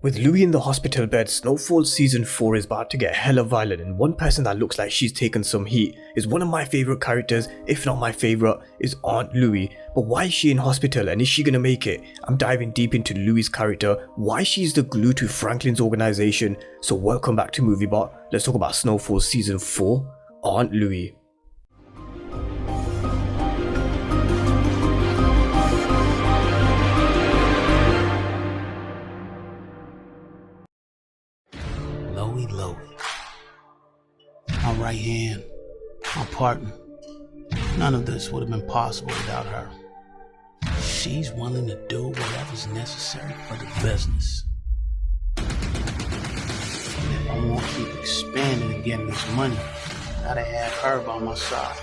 With Louie in the hospital bed, Snowfall season 4 is about to get hella violent, and one person that looks like she's taken some heat is one of my favourite characters, if not my favourite, is Aunt Louie. But why is she in hospital and is she gonna make it? I'm diving deep into Louie's character, why she's the glue to Franklin's organisation. So welcome back to MovieBot. Let's talk about Snowfall season 4, Aunt Louie. Louie, my right hand, my partner. None of this would have been possible without her. She's willing to do whatever's necessary for the business. If I want to keep expanding and getting this money, I gotta have her by my side.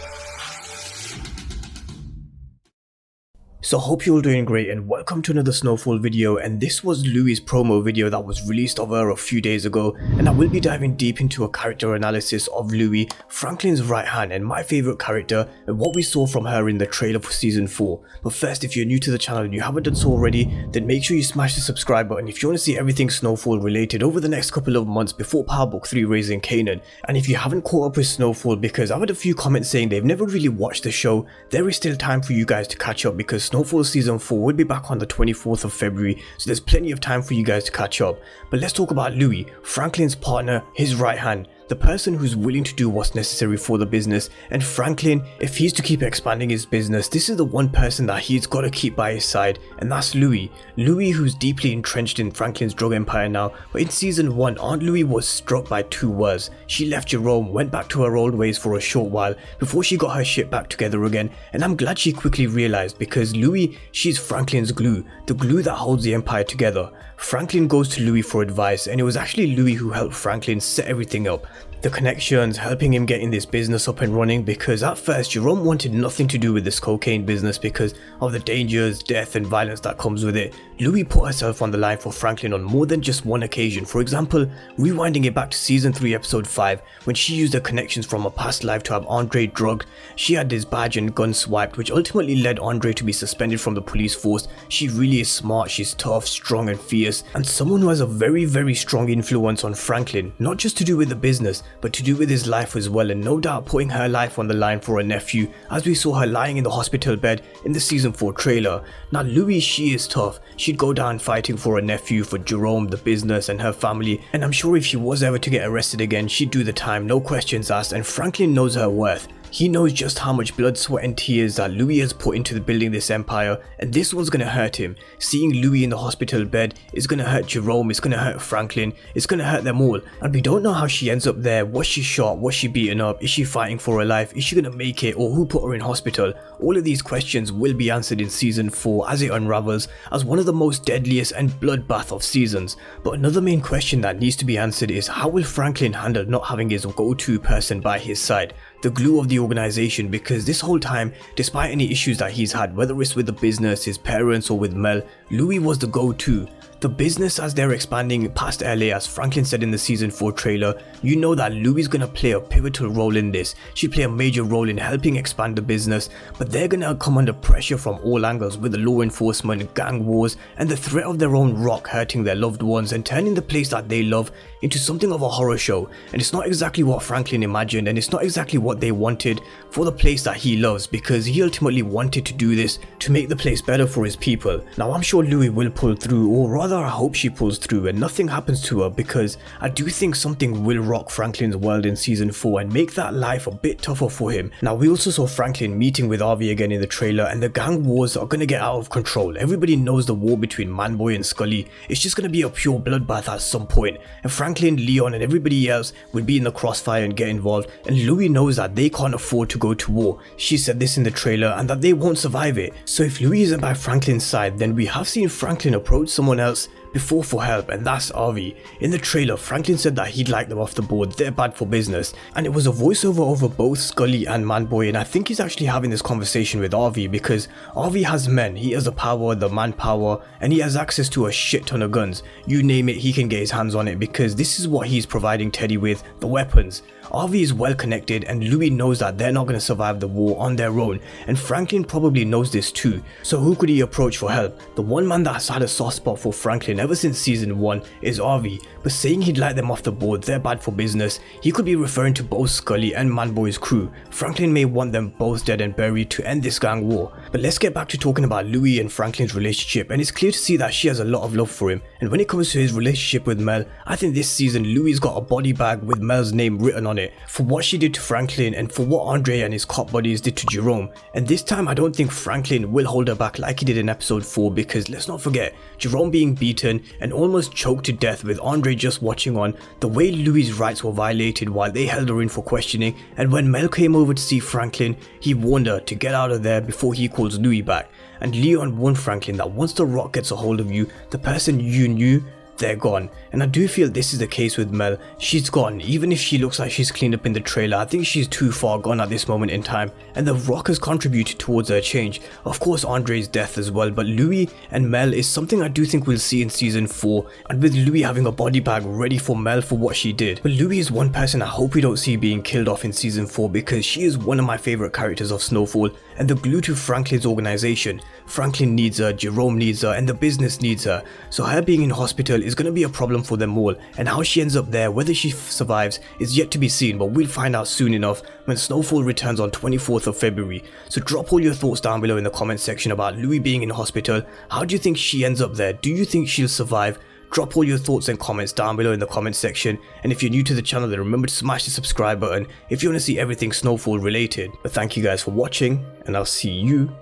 So hope you're all doing great and welcome to another Snowfall video, and this was Louie's promo video that was released of her a few days ago, and I will be diving deep into a character analysis of Louie, Franklin's right hand and my favourite character, and what we saw from her in the trailer for season 4. But first, if you're new to the channel and you haven't done so already, then make sure you smash the subscribe button if you want to see everything Snowfall related over the next couple of months before Power Book 3 Raising Kanan. And if you haven't caught up with Snowfall, because I've had a few comments saying they've never really watched the show, there is still time for you guys to catch up because Snowfall season 4 will be back on the 24th of February, so there's plenty of time for you guys to catch up. But let's talk about Louie, Franklin's partner, his right hand, the person who's willing to do what's necessary for the business. And Franklin, if he's to keep expanding his business, this is the one person that he's got to keep by his side, and that's Louie. Louie, who's deeply entrenched in Franklin's drug empire now. But in season 1, Aunt Louie was struck by two words. She left Jerome, went back to her old ways for a short while before she got her shit back together again, and I'm glad she quickly realized, because Louie, she's Franklin's glue, the glue that holds the empire together. Franklin goes to Louie for advice, and it was actually Louie who helped Franklin set everything up. The connections, helping him getting this business up and running, because at first Jerome wanted nothing to do with this cocaine business because of the dangers, death and violence that comes with it. Louie put herself on the line for Franklin on more than just one occasion. For example, rewinding it back to season 3 episode 5, when she used her connections from a past life to have Andre drugged. She had his badge and gun swiped, which ultimately led Andre to be suspended from the police force. She really is smart, she's tough, strong and fierce, and someone who has a very strong influence on Franklin, not just to do with the business, but to do with his life as well, and no doubt putting her life on the line for her nephew, as we saw her lying in the hospital bed in the season 4 trailer. Now Louie, she is tough. She'd go down fighting for her nephew, for Jerome, the business and her family, and I'm sure if she was ever to get arrested again, she'd do the time, no questions asked, and Franklin knows her worth. He knows just how much blood, sweat and tears that Louie has put into building this empire, and this one's gonna hurt him. Seeing Louie in the hospital bed is gonna hurt Jerome, it's gonna hurt Franklin, it's gonna hurt them all. And we don't know how she ends up there. Was she shot? Was she beaten up? Is she fighting for her life? Is she gonna make it? Or who put her in hospital? All of these questions will be answered in season 4 as it unravels as one of the most deadliest and bloodbath of seasons. But another main question that needs to be answered is, how will Franklin handle not having his go-to person by his side, the glue of the organization? Because this whole time, despite any issues that he's had, whether it's with the business, his parents or with Mel, Louie was the go-to. The business, as they're expanding past LA, as Franklin said in the season 4 trailer, you know that Louie's gonna play a pivotal role in this. She'll play a major role in helping expand the business, but they're gonna come under pressure from all angles with the law enforcement, gang wars and the threat of their own rock hurting their loved ones and turning the place that they love into something of a horror show. And it's not exactly what Franklin imagined, and it's not exactly what they wanted for the place that he loves, because he ultimately wanted to do this to make the place better for his people. Now I'm sure Louie will pull through, or rather I hope she pulls through and nothing happens to her, because I do think something will rock Franklin's world in season 4 and make that life a bit tougher for him. Now we also saw Franklin meeting with Harvey again in the trailer, and the gang wars are gonna get out of control. Everybody knows the war between Manboy and Scully, it's just gonna be a pure bloodbath at some point, and Franklin, Leon and everybody else will be in the crossfire and get involved, and Louie knows that they can't afford to go to war. She said this in the trailer, and that they won't survive it. So if Louie isn't by Franklin's side, then we have seen Franklin approach someone else before for help, and that's Harvey. In the trailer, Franklin said that he'd like them off the board, they're bad for business, and it was a voiceover over both Scully and Manboy, and I think he's actually having this conversation with Harvey because Harvey has men, he has the power, the manpower, and he has access to a shit ton of guns. You name it, he can get his hands on it, because this is what he's providing Teddy with, the weapons. Harvey is well connected, and Louie knows that they're not going to survive the war on their own, and Franklin probably knows this too. So who could he approach for help? The one man that's had a soft spot for Franklin Franklin ever since season 1 is Harvey, but saying he'd let them off the board, they're bad for business, he could be referring to both Scully and Manboy's crew. Franklin may want them both dead and buried to end this gang war. But let's get back to talking about Louie and Franklin's relationship, and it's clear to see that she has a lot of love for him. And when it comes to his relationship with Mel, I think this season Louie's got a body bag with Mel's name written on it for what she did to Franklin and for what Andre and his cop buddies did to Jerome. And this time I don't think Franklin will hold her back like he did in episode 4, because let's not forget, Jerome being beaten and almost choked to death with Andre just watching on, the way Louie's rights were violated while they held her in for questioning, and when Mel came over to see Franklin, he warned her to get out of there before he calls Louie back. And Leon warned Franklin that once the rock gets a hold of you, the person you knew, they're gone. And I do feel this is the case with Mel. She's gone. Even if she looks like she's cleaned up in the trailer, I think she's too far gone at this moment in time, and the rock has contributed towards her change. Of course Andre's death as well, but Louie and Mel is something I do think we'll see in season 4, and with Louie having a body bag ready for Mel for what she did. But Louie is one person I hope we don't see being killed off in season 4, because she is one of my favourite characters of Snowfall and the glue to Franklin's organisation. Franklin needs her, Jerome needs her, and the business needs her. So her being in hospital is going to be a problem for them all, and how she ends up there, whether she survives, is yet to be seen, but we'll find out soon enough when Snowfall returns on 24th of February. So drop all your thoughts down below in the comment section about Louie being in hospital. How do you think she ends up there? Do you think she'll survive? Drop all your thoughts and comments down below in the comment section, and if you're new to the channel then remember to smash the subscribe button if you want to see everything Snowfall related. But thank you guys for watching, and I'll see you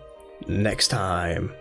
next time.